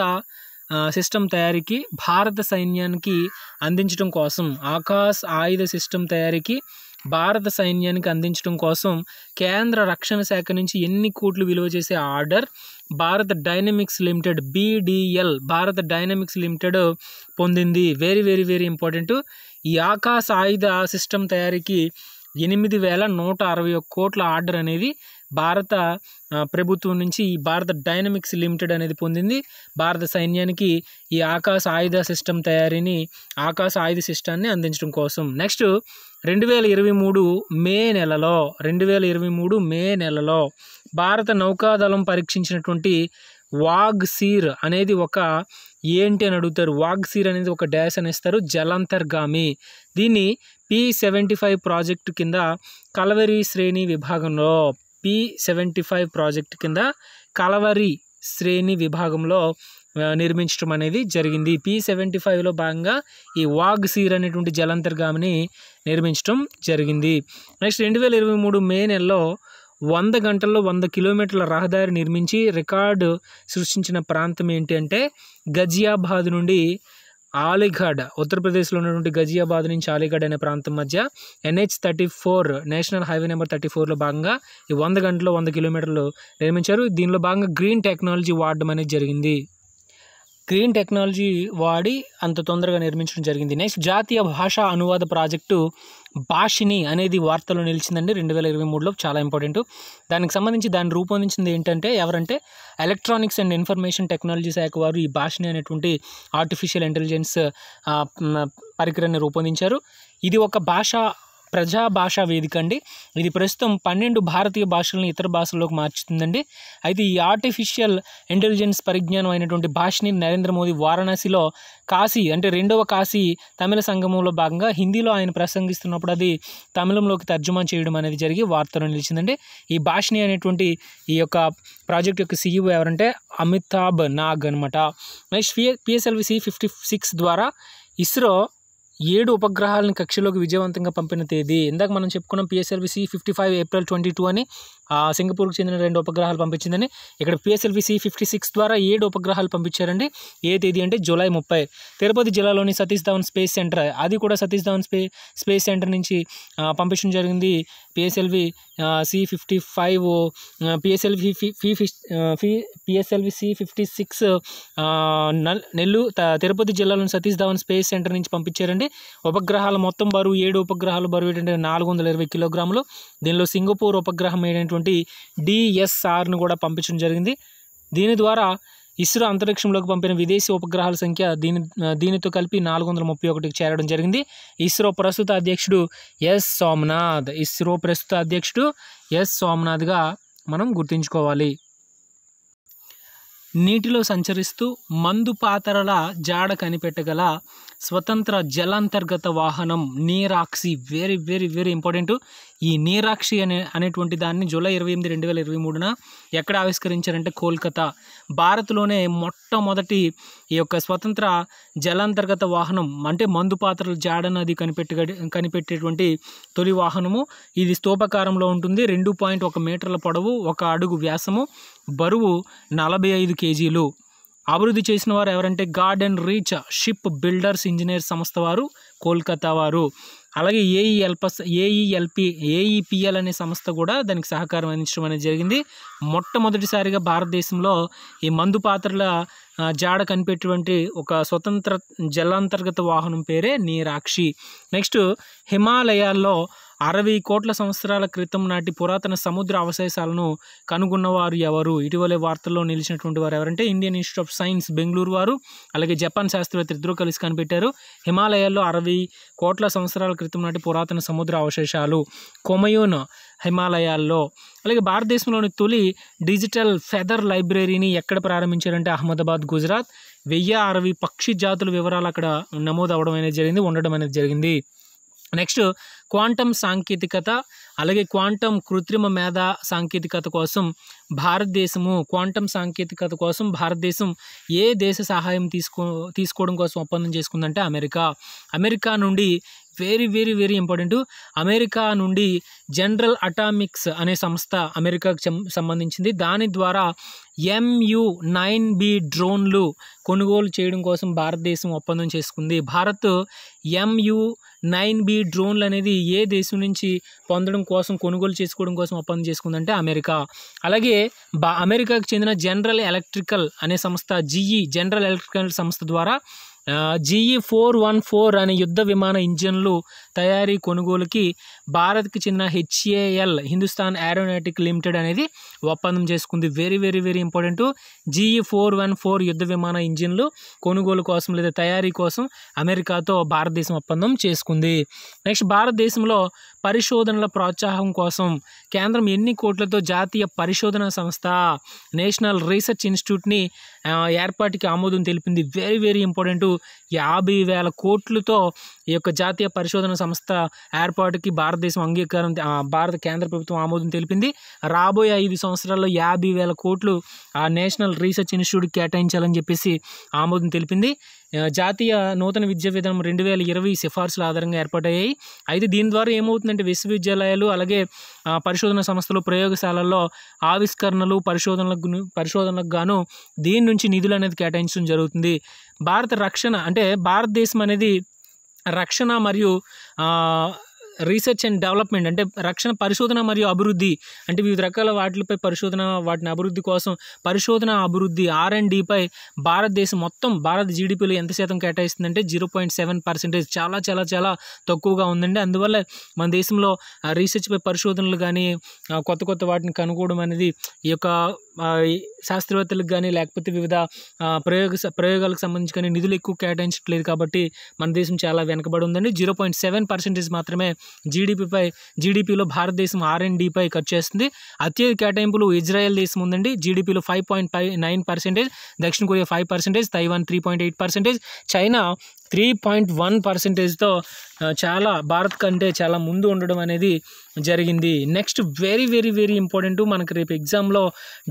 సిస్టమ్ తయారీకి భారత సైన్యానికి అందించడం కోసం భారత సైన్యానికి అందించడం కోసం కేంద్ర రక్షణ శాఖ నుంచి ఎన్ని కోట్లు విలువ చేసే ఆర్డర్ భారత డైనమిక్స్ లిమిటెడ్ BDL పొందింది. Very very very important. ఈ ఆకాశ ఆయుధ సిస్టమ్ తయారీకి 8,161 కోట్ల ఆర్డర్ అనేది భారత ప్రభుత్వం నుంచి ఈ భారత డైనమిక్స్ లిమిటెడ్ అనేది పొందింది. భారత సైన్యానికి ఈ ఆకాశ ఆయుధ సిస్టాన్ని అందించడం కోసం. నెక్స్ట్ 2023 మే నెలలో భారత నౌకాదళం పరీక్షించినటువంటి వాగ్సీర్ అనేది ఏంటి అని అడుగుతారు. వాగ్సీర్ అనేది ఒక డాష్ అని ఇస్తారు, జలాంతర్గామి. దీన్ని P75 ప్రాజెక్టు కింద కలవరి శ్రేణి విభాగంలో నిర్మించడం అనేది జరిగింది. P75లో భాగంగా ఈ వాగ్సీర్ అనేటువంటి జలాంతర్గామిని నిర్మించడం జరిగింది. నెక్స్ట్ 2023 మే నెలలో 100 గంటల్లో 100 కిలోమీటర్ల రహదారి నిర్మించి రికార్డు సృష్టించిన ప్రాంతం ఏంటి అంటే గజియాబాద్ నుండి అలీగఢ్. ఉత్తరప్రదేశ్లో ఉన్నటువంటి గజియాబాద్ నుంచి అలీగఢ్ అనే ప్రాంతం మధ్య NH34 నేషనల్ హైవే నెంబర్ 34లో భాగంగా ఈ 100 గంటల్లో 100 కిలోమీటర్లు నిర్మించారు. దీనిలో భాగంగా గ్రీన్ టెక్నాలజీ వాడడం అనేది జరిగింది. గ్రీన్ టెక్నాలజీ వాడి అంత తొందరగా నిర్మించడం జరిగింది. నెక్స్ట్ జాతీయ భాషా అనువాద ప్రాజెక్టు భాషిని అనేది వార్తలో నిలిచిందండి 2023లో. చాలా ఇంపార్టెంట్. దానికి సంబంధించి దాన్ని రూపొందించింది ఏంటంటే ఎవరంటే ఎలక్ట్రానిక్స్ అండ్ ఇన్ఫర్మేషన్ టెక్నాలజీ శాఖ వారు ఈ భాషిని అనేటువంటి ఆర్టిఫిషియల్ ఇంటెలిజెన్స్ పరికరాన్ని రూపొందించారు. ఇది ఒక ప్రజా భాషా వేదిక అండి. ఇది ప్రస్తుతం 12 భారతీయ భాషలను ఇతర భాషల్లోకి మార్చుతుందండి. అయితే ఈ ఆర్టిఫిషియల్ ఇంటెలిజెన్స్ పరిజ్ఞానం అయినటువంటి భాషని నరేంద్ర మోదీ వారణాసిలో కాశీ అంటే 2వ కాశీ తమిళ సంగమంలో భాగంగా హిందీలో ఆయన ప్రసంగిస్తున్నప్పుడు అది తమిళంలోకి తర్జుమా చేయడం అనేది జరిగి వార్తలో నిలిచిందండి. ఈ భాషని అనేటువంటి ఈ యొక్క ప్రాజెక్ట్ యొక్క CEO ఎవరంటే అమితాబ్ నాగ్ అనమాట. నెక్స్ట్ PSLV C56 ద్వారా ఇస్రో 7 ఉపగ్రహాలను కక్షలోకి విజయవంతంగా పంపిన తేదీ. ఇందాక మనం చెప్పుకున్నాం PSLV C55 ఏప్రిల్ 22 అని సింగపూర్కి చెందిన 2 ఉపగ్రహాలు పంపించిందని. ఇక్కడ PSLV C56 ద్వారా 7 ఉపగ్రహాలు పంపించారండి. ఏ తేదీ అంటే జూలై 30. తిరుపతి జిల్లాలోని సతీష్ ధావన్ స్పేస్ సెంటర్, అది కూడా సతీష్ ధావన్ స్పేస్ సెంటర్ నుంచి పంపించడం జరిగింది. PSLV C55 PSLV C56 Tirupati జిల్లాలోని సతీష్ ధావన్ స్పేస్ సెంటర్ నుంచి పంపించారండి. ఉపగ్రహాల మొత్తం బరువు 7 ఉపగ్రహాల బరువు ఏంటంటే 420 కిలోగ్రాములు. దీనిలో సింగపూర్ ఉపగ్రహం అయినటువంటి DSRను కూడా పంపించడం జరిగింది. దీని ద్వారా ఇస్రో అంతరిక్షంలోకి పంపిన విదేశీ ఉపగ్రహాల సంఖ్య దీనితో కలిపి 431కి చేరడం జరిగింది. ఇస్రో ప్రస్తుత అధ్యక్షుడు ఎస్ సోమనాథ్గా మనం గుర్తుంచుకోవాలి. నీటిలో సంచరిస్తూ మందు పాతరల జాడ కనిపెట్టగల స్వతంత్ర జలాంతర్గత వాహనం Neerakshi. Very very very important. ఈ నీరాక్షి అనేటువంటి దాన్ని జూలై 28, 2023 ఎక్కడ ఆవిష్కరించారంటే కోల్కతా. భారత్లోనే మొట్టమొదటి ఈ యొక్క స్వతంత్ర జలాంతర్గత వాహనం అంటే మందు పాత్రలు జాడ నది కనిపెట్టేటువంటి తొలి వాహనము. ఇది స్తూపాకారంలో ఉంటుంది. 2.1 మీటర్ల పొడవు, 1 అడుగు వ్యాసము, బరువు 45 కేజీలు. అభివృద్ధి చేసిన వారు ఎవరంటే gourd and reach ship builders engineer సంస్థ వారు, కోల్కతా వారు. అలాగే ఏఈపిఎల్ అనే సంస్థ కూడా దానికి సహకారం అందించడం అనేది జరిగింది. మొట్టమొదటిసారిగా భారతదేశంలో ఈ మందు పాత్రల జాడ కనిపెట్టినటువంటి ఒక స్వతంత్ర జలాంతర్గత వాహనం పేరే నీరాక్షి. నెక్స్ట్, హిమాలయాల్లో 60 కోట్ల సంవత్సరాల క్రితం నాటి పురాతన సముద్ర అవశేషాలను కనుగొన్నవారు ఎవరు? ఇటీవలే వార్తల్లో నిలిచినటువంటి వారు ఎవరంటే Indian institute of science Bengaluru వారు, అలాగే జపాన్ శాస్త్రవేత్త ఇద్దరు కలిసి కనిపెట్టారు. హిమాలయాల్లో 60 కోట్ల సంవత్సరాల క్రితం నాటి పురాతన సముద్ర అవశేషాలు కొమయూన్ హిమాలయాల్లో. అలాగే భారతదేశంలోని తొలి డిజిటల్ ఫెదర్ లైబ్రరీని ఎక్కడ ప్రారంభించారంటే అహ్మదాబాద్, గుజరాత్. 1060 పక్షి జాతుల వివరాలు అక్కడ నమోదు అవ్వడం అనేది జరిగింది, ఉండడం అనేది జరిగింది. నెక్స్ట్, క్వాంటమ్ సాంకేతికత అలాగే క్వాంటమ్ కృత్రిమ మేధ సాంకేతికత కోసం భారతదేశం ఏ దేశ సహాయం తీసుకోవడం కోసం ఒప్పందం చేసుకుందంటే అమెరికా నుండి very very very important. America నుండి జనరల్ అటామిక్స్ అనే సంస్థ అమెరికాకు సంబంధించింది. దాని ద్వారా MU-9B డ్రోన్లు కొనుగోలు చేయడం కోసం భారతదేశం ఒప్పందం చేసుకుంది. భారత్ MU-9B డ్రోన్లు అనేది ఏ దేశం నుంచి పొందడం కోసం, కొనుగోలు చేసుకోవడం కోసం ఒప్పందం చేసుకుందంటే అమెరికా. అలాగే అమెరికాకు చెందిన జనరల్ ఎలక్ట్రికల్ అనే సంస్థ జనరల్ ఎలక్ట్రికల్ సంస్థ ద్వారా GE-414 అనే యుద్ధ విమాన ఇంజన్లు తయారీ కొనుగోలుకి భారత్కి చెందిన HAL హిందుస్థాన్ ఏరోనాటిక్ లిమిటెడ్ అనేది ఒప్పందం చేసుకుంది. Very very very important. GE-414 యుద్ధ విమాన ఇంజిన్లు కొనుగోలు కోసం లేదా తయారీ కోసం అమెరికాతో భారతదేశం ఒప్పందం చేసుకుంది. నెక్స్ట్, భారతదేశంలో పరిశోధనల ప్రోత్సాహం కోసం కేంద్రం ఎన్ని కోట్లతో జాతీయ పరిశోధన సంస్థ నేషనల్ రీసెర్చ్ ఇన్స్టిట్యూట్ని ఏర్పాటుకి ఆమోదం తెలిపింది. Very very important. 50,000 కోట్లతో ఈ యొక్క జాతీయ పరిశోధన సంస్థ ఏర్పాటుకి భారత కేంద్ర ప్రభుత్వం ఆమోదం తెలిపింది. రాబోయే 5 సంవత్సరాల్లో 50,000 కోట్లు ఆ నేషనల్ రీసెర్చ్ ఇన్స్టిట్యూట్కి కేటాయించాలని చెప్పేసి ఆమోదం తెలిపింది. జాతీయ నూతన విద్యా విధానం 2020 సిఫార్సుల ఆధారంగా ఏర్పాటయ్యాయి. అయితే దీని ద్వారా ఏమవుతుందంటే విశ్వవిద్యాలయాలు అలాగే పరిశోధన సంస్థలు, ప్రయోగశాలల్లో ఆవిష్కరణలు, పరిశోధనలకు గాను దీని నుంచి నిధులు అనేది కేటాయించడం జరుగుతుంది. భారతదేశం అనేది రక్షణ మరియు రీసెర్చ్ అండ్ డెవలప్మెంట్ అంటే రక్షణ పరిశోధన మరియు అభివృద్ధి అంటే వివిధ రకాల వాటిపై వాటిని అభివృద్ధి కోసం పరిశోధన అభివృద్ధి R&Dపై భారతదేశం మొత్తం భారత జీడిపిలో ఎంత శాతం కేటాయిస్తుందంటే 0.7%. చాలా చాలా చాలా తక్కువగా ఉందండి. అందువల్ల మన దేశంలో రీసెర్చ్పై పరిశోధనలు కానీ కొత్త వాటిని కనుగోవడం అనేది ఈ యొక్క శాస్త్రవేత్తలకు కానీ లేకపోతే వివిధ ప్రయోగాలకు సంబంధించి కానీ నిధులు ఎక్కువ కేటాయించట్లేదు. కాబట్టి మన దేశం చాలా వెనకబడి ఉందండి. 0.7% మాత్రమే జీడిపిలో భారతదేశం R&Dపై ఖర్చు చేస్తుంది. అత్యధిక కేటాయింపులు ఇజ్రాయెల్ దేశం ఉందండి. జీడిపిలో 5.9%, దక్షిణ కొరియా 5%, తైవాన్ 3.8%, చైనా 3.1%తో చాలా భారత్ కంటే చాలా ముందు ఉండడం అనేది జరిగింది. Next, very very very important, మనకు రేపు ఎగ్జామ్లో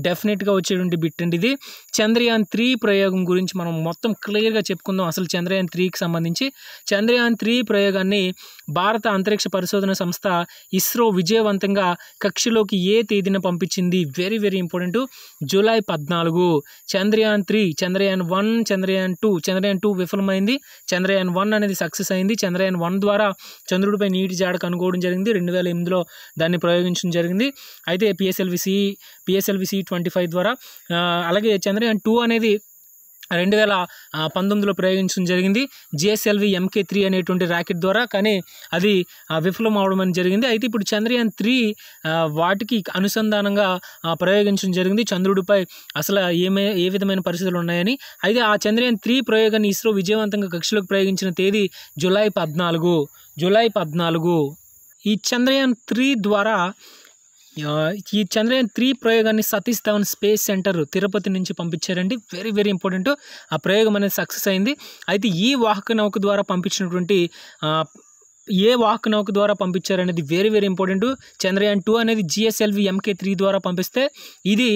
డెఫినెట్గా వచ్చేటువంటి బిట్ అండి ఇది. చంద్రయాన్ 3 ప్రయోగం గురించి మనం మొత్తం క్లియర్గా చెప్పుకుందాం. అసలు చంద్రయాన్ 3కి సంబంధించి చంద్రయాన్ 3 ప్రయోగాన్ని భారత అంతరిక్ష పరిశోధన సంస్థ ఇస్రో విజయవంతంగా కక్షలోకి ఏ తేదీన పంపించింది? Very very important, July 14. Chandrayaan 3, Chandrayaan 1, Chandrayaan 2 విఫలమైంది. చంద్రయాన్ 1 అనేది సక్సెస్ అయింది. చంద్రయాన్ 1 ద్వారా చంద్రుడిపై నీటి జాడ కనుగోవడం జరిగింది. 2008లో దాన్ని ప్రయోగించడం జరిగింది. అయితే PSLV-C-25 ద్వారా. అలాగే చంద్రయాన్ 2 అనేది 2019లో ప్రయోగించడం జరిగింది GSLV MK3 అనేటువంటి రాకెట్ ద్వారా. కానీ అది విఫలం అవడం అని జరిగింది. అయితే ఇప్పుడు చంద్రయాన్ 3 వాటికి అనుసంధానంగా ప్రయోగించడం జరిగింది చంద్రుడిపై అసలు ఏ విధమైన పరిస్థితులు ఉన్నాయని. అయితే ఆ చంద్రయాన్ 3 ప్రయోగాన్ని ఇస్రో విజయవంతంగా కక్షలోకి ప్రయోగించిన తేదీ జూలై 14. ఈ చంద్రయాన్ 3 ద్వారా ఈ చంద్రయాన్ 3 ప్రయోగాన్ని సతీష్ ధవన్ స్పేస్ సెంటర్ తిరుపతి నుంచి పంపించారండి. Very very important. ఆ ప్రయోగం అనేది సక్సెస్ అయింది. అయితే ఈ వాహక నౌక ద్వారా పంపించినటువంటి ఏ వాహక నౌక ద్వారా పంపించారనేది వెరీ వెరీ ఇంపార్టెంట్. చంద్రయాన్ 2 అనేది GSLV MK3 ద్వారా పంపిస్తే ఇది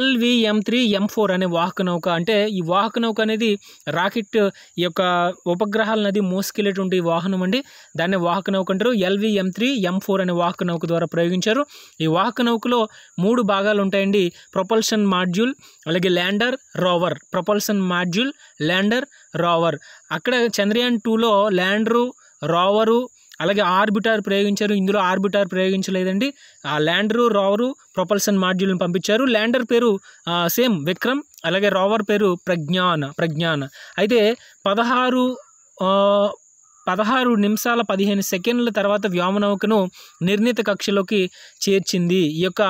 LVM3 M4 అనే వాహక నౌక. అంటే ఈ వాహక నౌక అనేది రాకెట్ ఈ యొక్క ఉపగ్రహాలనది మోసుకెళ్ళేటువంటి వాహనం అండి. దాన్ని వాహక నౌక అంటారు. LVM3 M4 అనే వాహక నౌక ద్వారా ప్రయోగించారు. ఈ వాహక నౌకలో 3 భాగాలు ఉంటాయండి. ప్రొపల్షన్ మాడ్యూల్, అలాగే lander, rover. Propulsion module, lander, rover. అక్కడ చంద్రయాన్ 2లో ల్యాండరు, రోవరు, అలాగే ఆర్బిటార్ ప్రయోగించారు. ఇందులో ఆర్బిటార్ ప్రయోగించలేదండి. ఆ ల్యాండరు, రోవరు, ప్రొపల్షన్ మాడ్యూల్ని పంపించారు. ల్యాండర్ పేరు సేమ్ విక్రమ్, అలాగే రోవర్ పేరు ప్రజ్ఞాన్. అయితే 16 నిమిషాల 15 సెకండ్ల తర్వాత వ్యోమనౌకను నిర్ణీత కక్షలోకి చేర్చింది. ఈ యొక్క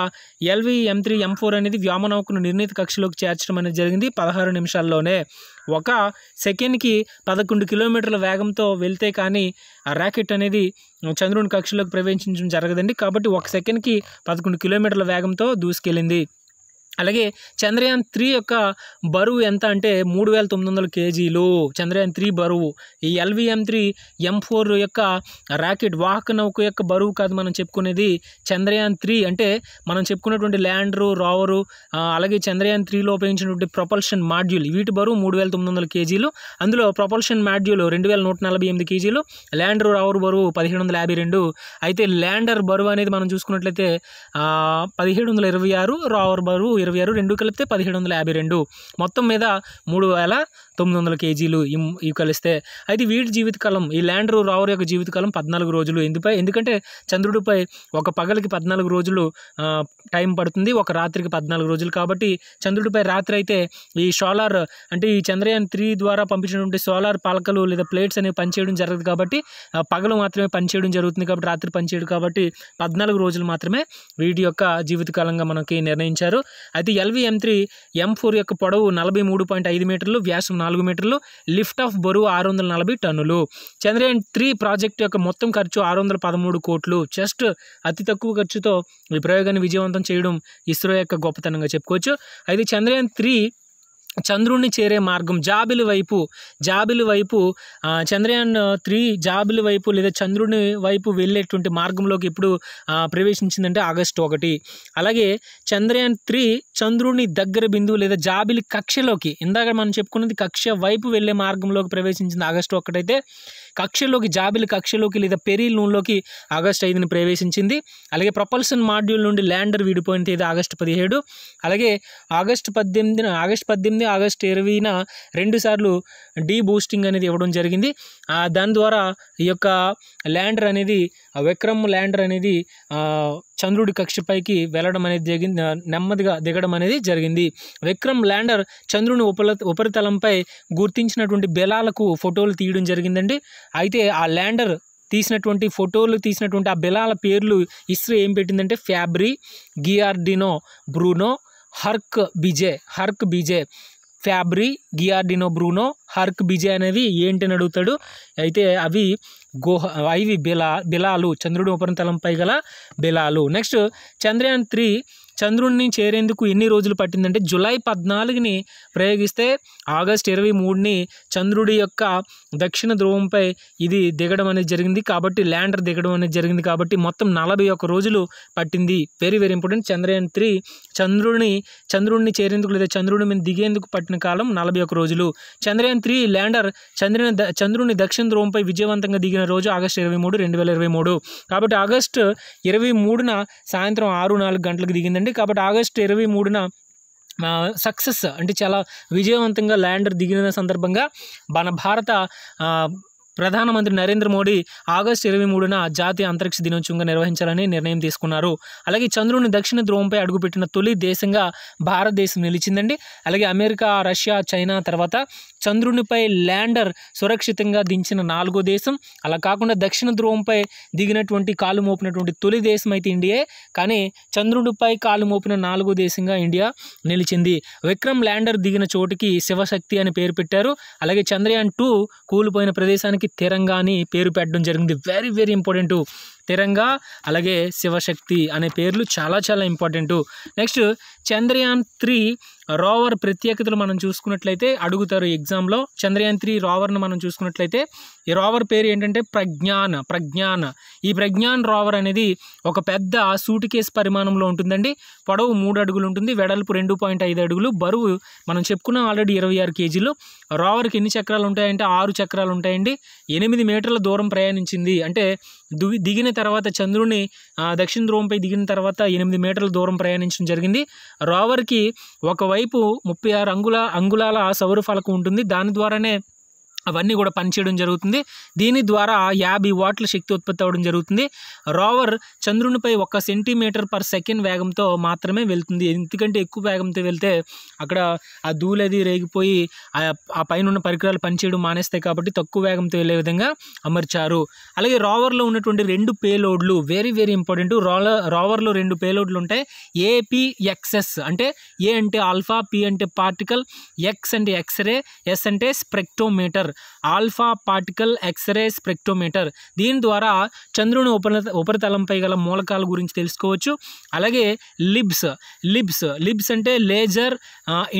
LVM3 M4 అనేది వ్యోమనౌకను నిర్ణీత కక్షలోకి చేర్చడం అనేది జరిగింది 16 నిమిషాల్లోనే. ఒక సెకండ్కి 11 కిలోమీటర్ల వేగంతో వెళ్తే కానీ ఆ రాకెట్ అనేది చంద్రుని కక్షలోకి ప్రవేశించడం జరగదండి. కాబట్టి ఒక సెకండ్కి 11 కిలోమీటర్ల వేగంతో దూసుకెళ్ళింది. అలాగే చంద్రయాన్ 3 యొక్క బరువు ఎంత అంటే 3900 కేజీలు. చంద్రయాన్ 3 బరువు. ఈ LVM3 M4 యొక్క రాకెట్ వాహక నౌక యొక్క బరువు కాదు మనం చెప్పుకునేది. చంద్రయాన్ 3 అంటే మనం చెప్పుకున్నటువంటి ల్యాండరు, రోవరు, అలాగే చంద్రయాన్ 3లో ఉపయోగించినటువంటి ప్రొపల్షన్ మాడ్యూల్, వీటి బరువు 3900 కేజీలు. అందులో ప్రొపల్షన్ మాడ్యూల్ 2148 కేజీలు, ల్యాండరు, రోవర్ బరువు 1752. అయితే ల్యాండర్ బరువు అనేది మనం చూసుకున్నట్లయితే 1726, రోవర్ బరువు 26, రెండు కలిపితే 1752. మొత్తం మీద 3900 కేజీలు ఇవి కలిస్తే. అయితే వీటి జీవితకాలం, ఈ ల్యాండర్, రోవర్ యొక్క జీవితకాలం 14 రోజులు. ఎందుకంటే చంద్రుడిపై ఒక పగలికి 14 రోజులు టైం పడుతుంది, ఒక రాత్రికి 14 రోజులు. కాబట్టి చంద్రుడిపై రాత్రి అయితే ఈ సోలార్ అంటే ఈ చంద్రయాన్ 3 ద్వారా పంపించినటువంటి సోలార్ పాలకలు లేదా ప్లేట్స్ అనేవి పనిచేయడం జరగదు. కాబట్టి పగలు మాత్రమే పనిచేయడం జరుగుతుంది. కాబట్టి రాత్రి పనిచేయడం. కాబట్టి 14 రోజులు మాత్రమే వీటి యొక్క జీవితకాలంగా మనకి నిర్ణయించారు. అయితే LVM3 M4 యొక్క పొడవు 43.5 మీటర్లు, వ్యాసం 4 మీటర్లు, లిఫ్ట్ ఆఫ్ బరువు 640 టన్నులు. చంద్రయాన్ 3 ప్రాజెక్ట్ యొక్క మొత్తం ఖర్చు 613 కోట్లు. జస్ట్ అతి తక్కువ ఖర్చుతో ఈ ప్రయోగాన్ని విజయవంతం చేయడం ఇస్రో యొక్క గొప్పతనంగా చెప్పుకోవచ్చు. అయితే చంద్రయాన్ 3 చంద్రుడిని చేరే మార్గం జాబిలి వైపు చంద్రయాన్ 3 జాబిలి వైపు లేదా చంద్రుని వైపు వెళ్ళేటువంటి మార్గంలోకి ఇప్పుడు ప్రవేశించిందంటే ఆగస్టు 1. అలాగే చంద్రయాన్ 3 చంద్రుని దగ్గర బిందువు లేదా జాబిలి కక్షలోకి, ఇందాక మనం చెప్పుకున్నది కక్ష వైపు వెళ్ళే మార్గంలోకి ప్రవేశించింది ఆగస్టు 1 అయితే, కక్షలోకి జాబిలి కక్షలోకి లేదా పెరిల్ నూన్లోకి ఆగస్టు 5ని ప్రవేశించింది. అలాగే ప్రొపల్షన్ మాడ్యూల్ నుండి ల్యాండర్ విడిపోయిన తేదీ ఆగస్టు 17. అలాగే ఆగస్టు 18, ఆగస్టు 20న 2 సార్లు డీ బూస్టింగ్ అనేది ఇవ్వడం జరిగింది. దాని ద్వారా ఈ యొక్క ల్యాండర్ అనేది విక్రమ్ ల్యాండర్ అనేది చంద్రుడి కక్షపైకి వెళ్ళడం అనేది జరిగింది, నెమ్మదిగా దిగడం అనేది జరిగింది. విక్రమ్ ల్యాండర్ చంద్రుని ఉపరితలంపై గుర్తించినటువంటి బెలాలకు ఫోటోలు తీయడం జరిగిందండి. అయితే ఆ ల్యాండర్ తీసినటువంటి ఆ బెలాల పేర్లు ఇస్రో ఏం పెట్టిందంటే Fabry, Giordano Bruno, Harkhebi J. Fabry, Giordano Bruno, Harkhebi J అనేవి ఏంటని అడుగుతాడు. అయితే అవి బెలాలు, చంద్రుడి ఉపరితలంపై గల బెలాలు. నెక్స్ట్ చంద్రయాన్ 3 చంద్రుడిని చేరేందుకు ఎన్ని రోజులు పట్టిందంటే జూలై 14ని ప్రయోగిస్తే ఆగస్టు 23ని చంద్రుడి యొక్క దక్షిణ ధ్రువంపై ఇది దిగడం అనేది జరిగింది. కాబట్టి ల్యాండర్ దిగడం అనేది జరిగింది. కాబట్టి మొత్తం 41 రోజులు పట్టింది. Very very important. చంద్రయాన్ 3 చంద్రుడిని చేరేందుకు లేదా చంద్రుడి మీద దిగేందుకు పట్టిన కాలం 41 రోజులు. చంద్రయాన్ 3 ల్యాండర్ చంద్రుని దక్షిణ ధ్రువంపై విజయవంతంగా దిగిన రోజు ఆగస్టు 23, 2023. కాబట్టి ఆగస్టు 23న సాయంత్రం 6:04 గంటలకు దిగిందండి. కాబట్టి ఆగస్టు 23న సక్సెస్ అంటే చాలా విజయవంతంగా ల్యాండర్ దిగిన సందర్భంగా మన భారత ప్రధానమంత్రి నరేంద్ర మోడీ ఆగస్టు 23న జాతీయ అంతరిక్ష దినోత్సవంగా నిర్వహించాలని నిర్ణయం తీసుకున్నారు. అలాగే చంద్రుని దక్షిణ ధ్రువంపై అడుగుపెట్టిన తొలి దేశంగా భారతదేశం నిలిచిందండి. అలాగే అమెరికా, రష్యా, చైనా తర్వాత చంద్రునిపై ల్యాండర్ సురక్షితంగా దించిన 4వ దేశం. అలా కాకుండా దక్షిణ ధ్రువంపై దిగినటువంటి కాలు మోపినటువంటి తొలి దేశం అయితే ఇండియా. కానీ చంద్రుడిపై కాలు మోపిన 4వ దేశంగా ఇండియా నిలిచింది. విక్రమ్ ల్యాండర్ దిగిన చోటుకి శివశక్తి అని పేరు పెట్టారు. అలాగే చంద్రయాన్ 2 కూలిపోయిన ప్రదేశానికి తిరంగా అని పేరు పెట్టడం జరిగింది. Very very important. తిరంగా అలాగే శివశక్తి అనే పేర్లు చాలా చాలా ఇంపార్టెంట్. నెక్స్ట్ చంద్రయాన్ 3 రోవర్ ప్రత్యేకతలు మనం చూసుకున్నట్లయితే అడుగుతారు ఎగ్జామ్లో. చంద్రయాన్ 3 రోవర్ను మనం చూసుకున్నట్లయితే ఈ రోవర్ పేరు ఏంటంటే ప్రజ్ఞాన్. ఈ ప్రజ్ఞాన్ రోవర్ అనేది ఒక పెద్ద సూట్ కేస్ పరిమాణంలో ఉంటుందండి. పొడవు 3 అడుగులు ఉంటుంది, వెడల్పు 2.5 అడుగులు, బరువు మనం చెప్పుకున్నాం ఆల్రెడీ 26 కేజీలు. రోవర్కి ఎన్ని చక్రాలు ఉంటాయంటే 6 చక్రాలు ఉంటాయండి. 8 మీటర్ల దూరం ప్రయాణించింది. అంటే దిగిన తర్వాత చంద్రుని దక్షిణ ధ్రువంపై దిగిన తర్వాత 8 మీటర్ల దూరం ప్రయాణించడం జరిగింది. రోవర్కి ఒకవైపు 36 అంగుళాల సౌర ఫలకం ఉంటుంది. దాని ద్వారానే అవన్నీ కూడా పనిచేయడం జరుగుతుంది. దీని ద్వారా 50 వాట్ల శక్తి ఉత్పత్తి అవ్వడం జరుగుతుంది. రోవర్ చంద్రునిపై 1 సెంటీమీటర్ పర్ సెకండ్ వేగంతో మాత్రమే వెళ్తుంది. ఎందుకంటే ఎక్కువ వేగంతో వెళ్తే అక్కడ ఆ ధూళి రేగిపోయి ఆ పైన ఉన్న పరికరాలు పనిచేయడం మానేస్తాయి కాబట్టి తక్కువ వేగంతో వెళ్ళే విధంగా అమర్చారు. అలాగే రోవర్లో ఉన్నటువంటి 2 పేలోడ్లు వెరీ వెరీ ఇంపార్టెంట్. రోవర్లో 2 పేలోడ్లు ఉంటాయి. ఏపీఎక్స్ఎస్ అంటే ఏ అంటే ఆల్ఫా, పి అంటే పార్టికల్, ఎక్స్ అంటే ఎక్స్రే, ఎస్ అంటే spectrometer. Alpha particle X-ray spectrometer. దీని ద్వారా చంద్రుని ఉపరితలంపై గల మూలకాల గురించి తెలుసుకోవచ్చు. అలాగే లిబ్స్ అంటే laser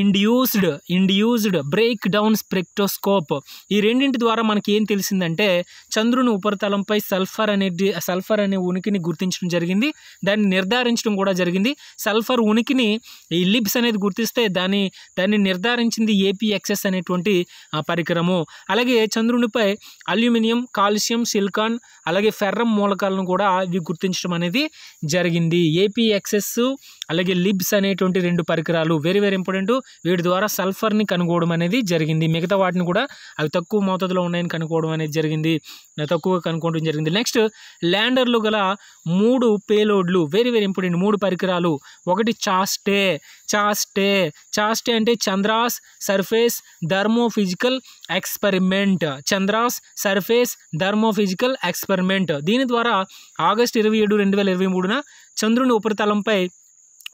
induced break down spectroscope. ఈ రెండింటి ద్వారా మనకి ఏం తెలిసిందంటే చంద్రుని ఉపరితలంపై సల్ఫర్ అనే ఉనికిని గుర్తించడం జరిగింది. దాన్ని నిర్ధారించడం కూడా జరిగింది. సల్ఫర్ ఉనికిని ఈ లిబ్స్ అనేది గుర్తిస్తే దాన్ని నిర్ధారించింది ఏపీఎక్స్ఎస్ అనేటువంటి పరికరము. అలాగే చంద్రునిపై అల్యూమినియం, కాల్షియం, సిలికాన్ అలాగే ఫెర్రం మూలకాలను కూడా ఇవి గుర్తించడం అనేది జరిగింది. ఏపీఎక్స్ఎస్ అలాగే లిబ్స్ అనేటువంటి 2 పరికరాలు వెరీ వెరీ ఇంపార్టెంట్. వీటి ద్వారా సల్ఫర్ని కనుగొనడం అనేది జరిగింది. మిగతా వాటిని కూడా అవి తక్కువ మోతాదులో ఉన్నాయని కనుక్కోవడం అనేది జరిగింది, తక్కువగా కనుక్కోవడం జరిగింది. నెక్స్ట్ ల్యాండర్లు గల 3 పేలోడ్లు వెరీ వెరీ ఇంపార్టెంట్. 3 పరికరాలు. ఒకటి చాస్టే అంటే చంద్రాస్ సర్ఫేస్ థర్మోఫిజికల్ ఎక్స్పెరిమెంట్. దీని ద్వారా ఆగస్టు 27, 2023 చంద్రుని ఉపరితలంపై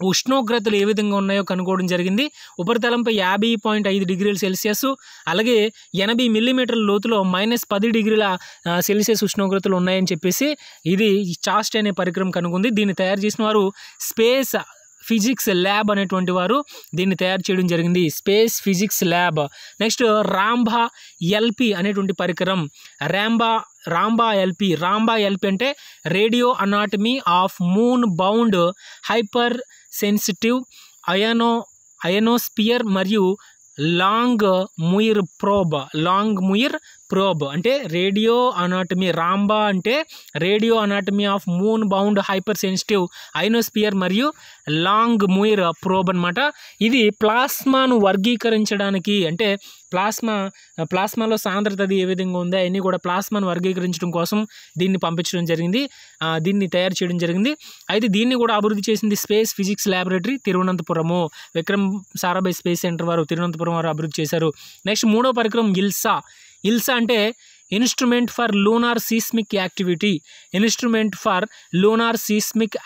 ఉష్ణోగ్రతలు ఏ విధంగా ఉన్నాయో కనుక్కోవడం జరిగింది. ఉపరితలంపై 50.5 డిగ్రీల సెల్సియస్ అలాగే 80 మిల్లీమీటర్ల లోతులో -10 డిగ్రీల సెల్సియస్ ఉష్ణోగ్రతలు ఉన్నాయని చెప్పేసి ఇది చాస్ట్ అనే పరికరం కనుగొంది. దీన్ని తయారు చేసిన వారు స్పేస్ ఫిజిక్స్ ల్యాబ్ అనేటువంటి వారు దీన్ని తయారు చేయడం జరిగింది. Space physics lab. Next RAMBHA L P అనేటువంటి పరికరం. రాంబా ఎల్పి అంటే radio anatomy of moon bound hyper sensitive ionosphere మరియు లాంగ్ ముయిర్ ప్రోబ్ అంటే రేడియో అనాటమీ. రాంబా అంటే radio anatomy of moon bound hyper sensitive ionosphere మరియు లాంగ్ ముయిర్ ప్రోబ్ అనమాట. ఇది ప్లాస్మాను వర్గీకరించడానికి అంటే ప్లాస్మాలో సాంద్రత అది ఏ విధంగా ఉందో అవన్నీ కూడా ప్లాస్మాను వర్గీకరించడం కోసం దీన్ని పంపించడం జరిగింది, దీన్ని తయారు చేయడం జరిగింది. అయితే దీన్ని కూడా అభివృద్ధి చేసింది space physics laboratory Thiruvananthapuram. Vikram Sarabhai space centre వారు తిరువనంతపురం వారు అభివృద్ధి చేశారు. నెక్స్ట్ 3వ పరికరం ఇల్సా అంటే instrument for lunar seismic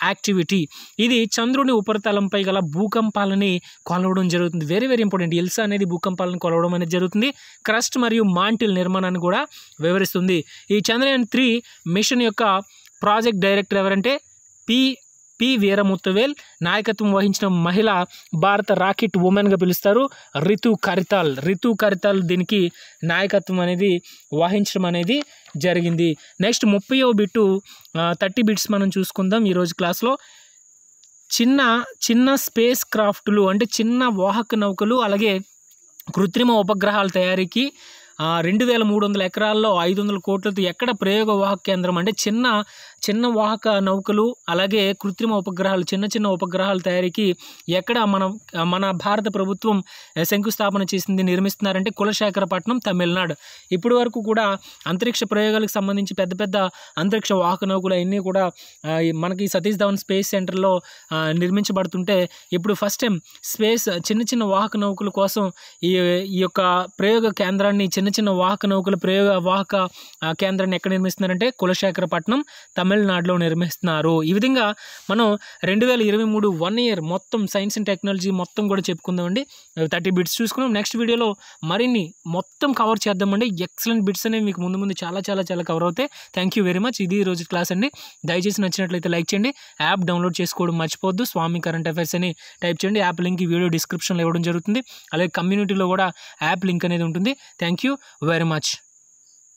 activity. ఇది చంద్రుని ఉపరితలంపై గల భూకంపాలని కొలవడం జరుగుతుంది. Very very important. ఇల్సా అనేది భూకంపాలను కొలవడం అనేది జరుగుతుంది. క్రస్ట్ మరియు మాంటిల్ నిర్మాణాన్ని కూడా వివరిస్తుంది. ఈ చంద్రయాన్ 3 మిషన్ యొక్క ప్రాజెక్ట్ డైరెక్టర్ ఎవరంటే పి వీరముత్తువేల్. నాయకత్వం వహించిన మహిళ భారత రాకెట్ ఉమెన్గా పిలుస్తారు రితు కరితాల్ దీనికి నాయకత్వం అనేది వహించడం అనేది జరిగింది. నెక్స్ట్ 30వ బిట్టు 30 బిట్స్ మనం చూసుకుందాం ఈరోజు క్లాస్లో. చిన్న స్పేస్ క్రాఫ్ట్లు అంటే చిన్న వాహక నౌకలు అలాగే కృత్రిమ ఉపగ్రహాల తయారీకి 2300 ఎకరాల్లో 500 కోట్లతో ఎక్కడ ప్రయోగ వాహక కేంద్రం అంటే చిన్న వాహక నౌకలు అలాగే కృత్రిమ ఉపగ్రహాలు చిన్న ఉపగ్రహాల తయారీకి ఎక్కడ మన భారత ప్రభుత్వం శంకుస్థాపన చేసింది నిర్మిస్తున్నారంటే కులశేఖరపట్నం, తమిళనాడు. ఇప్పటి వరకు కూడా అంతరిక్ష ప్రయోగాలకు సంబంధించి పెద్ద అంతరిక్ష వాహక నౌకలు అన్నీ కూడా మనకి సతీష్ ధవన్ స్పేస్ సెంటర్లో నిర్మించబడుతుంటే ఇప్పుడు ఫస్ట్ టైం స్పేస్ చిన్న వాహక నౌకల కోసం ఈ యొక్క ప్రయోగ కేంద్రాన్ని చిన్న వాహక నౌకల వాహక కేంద్రాన్ని ఎక్కడ నిర్మిస్తున్నారంటే కులశేఖరపట్నం, తమిళనాడు తమిళనాడులో నిర్మిస్తున్నారు. ఈ విధంగా మనం 2023 1 ఇయర్ మొత్తం సైన్స్ అండ్ టెక్నాలజీ మొత్తం కూడా చెప్పుకుందామండి. 30 బిట్స్ చూసుకున్నాం. నెక్స్ట్ వీడియోలో మరిన్ని మొత్తం కవర్ చేద్దామండి. ఎక్సలెంట్ బిట్స్ అనేవి మీకు ముందు చాలా కవర్ అవుతాయి. Thank you very much. ఇది ఈ రోజు క్లాస్ అండి. దయచేసి నచ్చినట్లయితే లైక్ చేయండి. యాప్ డౌన్లోడ్ చేసుకోవడం మర్చిపోవద్దు. స్వామి కరెంట్ అఫైర్స్ అని టైప్ చేయండి. యాప్ లింక్ ఈ వీడియో డిస్క్రిప్షన్లో ఇవ్వడం జరుగుతుంది. అలాగే కమ్యూనిటీలో కూడా యాప్ లింక్ అనేది ఉంటుంది. Thank you very much.